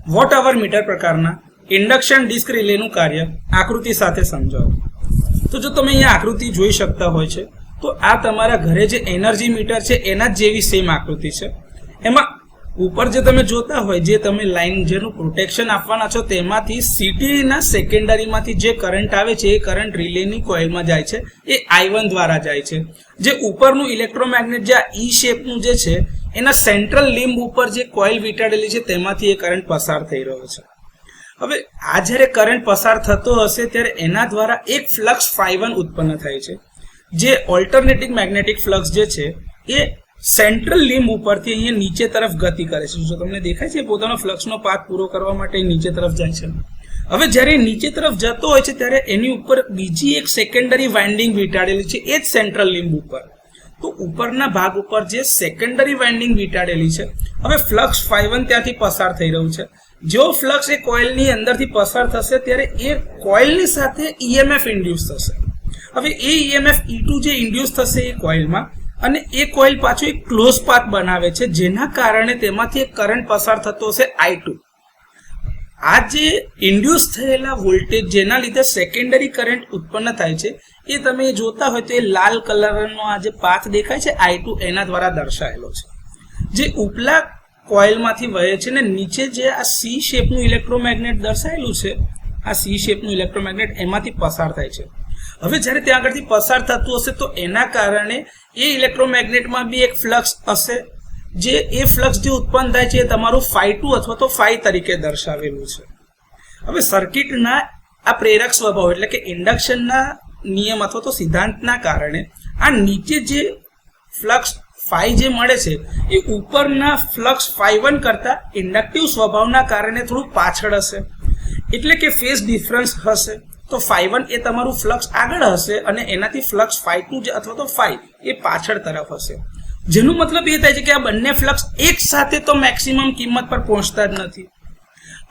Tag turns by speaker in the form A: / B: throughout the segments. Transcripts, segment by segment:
A: Watt hour metre પ્રકારના induction disk રિલેનું કાર્ય આકૃતિ સાથે સમજાવો. તો જો તમે અહીંયા આકૃતિ જોઈ શકતા હોય છે તો આ તમારા ઘરે જે એનર્જી મીટર છે એના જ જેવી સેમ આકૃતિ છે. એમાં ઉપર જે તમે જોતા હોય જે તમે લાઈન જેનું પ્રોટેક્શન આપવાના છો તેમાંથી સીટીના સેકન્ડરીમાંથી જે કરંટ આવે છે એ કરંટ રિલેની કોઇલમાં જાય છે, એ I1 દ્વારા જાય છે. જે ઉપરનું ઇલેક્ટ્રોમેગ્નેટ જે ઈ શેપનું જે છે એના સેન્ટ્રલ લિમ્બ ઉપર જે કોઇલ વીંટાળેલી છે તેમાંથી એ કરંટ પસાર થઈ રહ્યો છે. હવે આ જ્યારે કરંટ પસાર થતો હશે ત્યારે એના દ્વારા એક ફ્લક્સ ∅1 ઉત્પન્ન થાય છે. જે ઓલ્ટરનેટિંગ મેગ્નેટિક ફ્લક્સ જે છે એ સેન્ટ્રલ લિમ્બ ઉપરથી અહીંયા નીચે તરફ ગતિ કરે છે. જો તમને દેખાય છે પોતાનો ફ્લક્સનો પાથ પૂરો કરવા માટે નીચે તરફ જાય છે. હવે જ્યારે નીચે તરફ જતો હોય છે ત્યારે એની ઉપર બીજી એક સેકન્ડરી વાઇન્ડિંગ વીંટાળેલી છે એ જ સેન્ટ્રલ લિમ્બ ઉપર. તો ઉપરના ભાગ ઉપર જે સેકન્ડરી વાઇન્ડિંગ વીંટાળેલી છે, હવે ફ્લક્સ ∅1 ત્યાંથી પસાર થઈ રહ્યું છે. જો ફ્લક્સ એ કોઇલની અંદરથી પસાર થશે ત્યારે એ કોઇલની સાથે EMF ઇન્ડ્યુસ થશે. હવે એ EMF E2 જે ઇન્ડ્યુસ થશે એ કોઇલમાં, અને એ કોઇલ પાછો એક ક્લોઝ પાથ બનાવે છે જેના કારણે તેમાંથી એક કરંટ પસાર થતો હશે I2. આ જે ઇન્ડ્યુસ થયેલા વોલ્ટેજ જેના લીધે સેકન્ડરી કરંટ ઉત્પન્ન થાય છે એ તમે જોતા હોય તો એ લાલ કલરનો આ જે પાથ દેખાય છે I2 એના દ્વારા દર્શાવેલો છે. જે ઉપલા કોઇલમાંથી વહે છે ને નીચે જે આ C શેપનું ઇલેક્ટ્રોમેગ્નેટ દર્શાવેલું છે, આ C શેપનું ઇલેક્ટ્રોમેગ્નેટ એમાંથી પસાર થાય છે. હવે જ્યારે ત્યાં આગળથી પસાર થતું હશે તો એના કારણે એ ઇલેક્ટ્રોમેગ્નેટમાં બી એક ફ્લક્સ હશે. જે એ ફ્લક્સ જે ઉત્પન્ન થાય છે એ તમારું ∅2 અથવા તો ∅ તરીકે દર્શાવેલું છે. હવે સર્કિટના આ પ્રેરક સ્વભાવ એટલે કે ઇન્ડક્શનના નિયમ અથવા તો સિદ્ધાંતના કારણે આ નીચે જે ફ્લક્સ ∅ જે મળે છે એ ઉપરના ફ્લક્સ ∅1 કરતા ઇન્ડક્ટિવ સ્વભાવના કારણે થોડું પાછળ હશે, એટલે કે ફેઝ ડિફરન્સ હશે. તો ∅1 એ તમારું ફ્લક્સ આગળ હશે અને એનાથી ફ્લક્સ ∅2 અથવા તો ∅ એ પાછળ તરફ હશે. જેનો મતલબ એ થાય છે કે આ બંને ફ્લક્સ એક સાથે તો મેક્સિમમ કિંમત પર પહોંચતા જ નથી.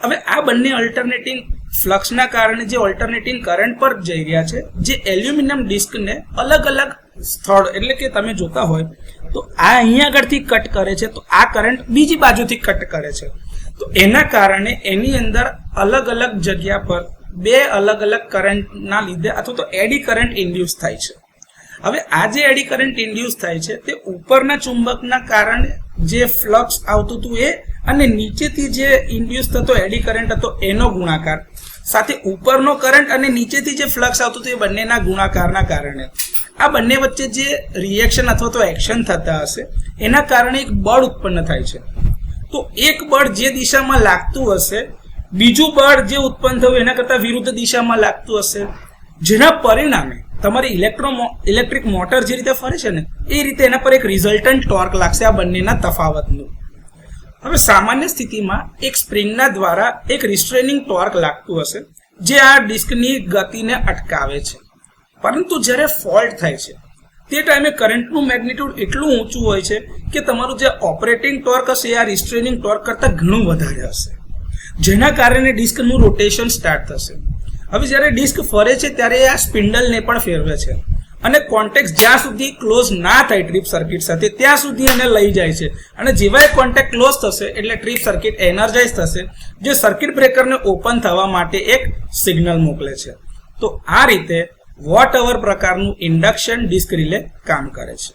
A: હવે આ બંને ઓલ્ટરનેટિંગ ફ્લક્સના કારણે જે ઓલ્ટરનેટિંગ કરંટ પર જઈ રહ્યા છે, જે એલ્યુમિનિયમ ડિસ્કને અલગ અલગ સ્થળ એટલે કે તમે જોતા હોય તો આ અહીંયા આગળથી કટ કરે છે તો આ કરંટ બીજી બાજુથી કટ કરે છે. તો એના કારણે એની અંદર અલગ અલગ જગ્યા પર બે અલગ અલગ કરંટના લીધે અથવા તો એડી કરંટ ઇન્ડ્યુસ થાય છે. હવે આ જે એડી કરંટ ઇન્ડ્યુસ થાય છે તે ઉપરના ચુંબકના કારણે જે ફ્લક્સ આવતું હતું એ અને નીચેથી જે ઇન્ડ્યુસ થતો એડી કરંટ હતો એનો ગુણાકાર સાથે ઉપરનો કરંટ અને નીચેથી જે ફ્લક્સ આવતું હતું એ બંનેના ગુણાકારના કારણે આ બંને વચ્ચે જે રિએક્શન અથવા તો એક્શન થતા હશે એના કારણે એક બળ ઉત્પન્ન થાય છે. તો એક બળ જે દિશામાં લાગતું હશે બીજું બળ જે ઉત્પન્ન થયું એના કરતાં વિરુદ્ધ દિશામાં લાગતું હશે, જેના પરિણામે તમારી ઇલેક્ટ્રિક મોટર જે રીતે ફરે છે ને એ રીતે એના પર એક રિઝલ્ટન્ટ ટોર્ક લાગશે આ બંનેના તફાવતનું. હવે સામાન્ય સ્થિતિમાં એક સ્પ્રિંગના દ્વારા એક રિસ્ટ્રેનિંગ ટોર્ક લાગતું હશે જે આ ડિસ્કની ગતિને અટકાવે છે. પરંતુ જ્યારે ફોલ્ટ થાય છે તે ટાઈમે કરંટનું મેગ્નિટ્યુડ એટલું ઊંચું હોય છે કે તમારું જે ઓપરેટિંગ ટોર્ક હશે એ આ રિસ્ટ્રેનિંગ ટોર્ક કરતાં ઘણું વધારે હશે, જેના કારણે ડિસ્કનું રોટેશન સ્ટાર્ટ થશે. હવે જ્યારે ડિસ્ક ફરે છે ત્યારે આ સ્પિન્ડલને પણ ફેરવે છે અને કોન્ટેક્ટ જ્યાં સુધી ક્લોઝ ના થાય ટ્રીપ સર્કિટ સાથે ત્યાં સુધી એને લઈ જાય છે. અને જેવા કોન્ટેક્ટ ક્લોઝ થશે એટલે ટ્રીપ સર્કિટ એનર્જાઇઝ થશે, જે સર્કિટ બ્રેકરને ઓપન થવા માટે એક સિગ્નલ મોકલે છે. તો આ રીતે વોટ અવર પ્રકારનું ઇન્ડક્શન ડિસ્ક રિલે કામ કરે છે.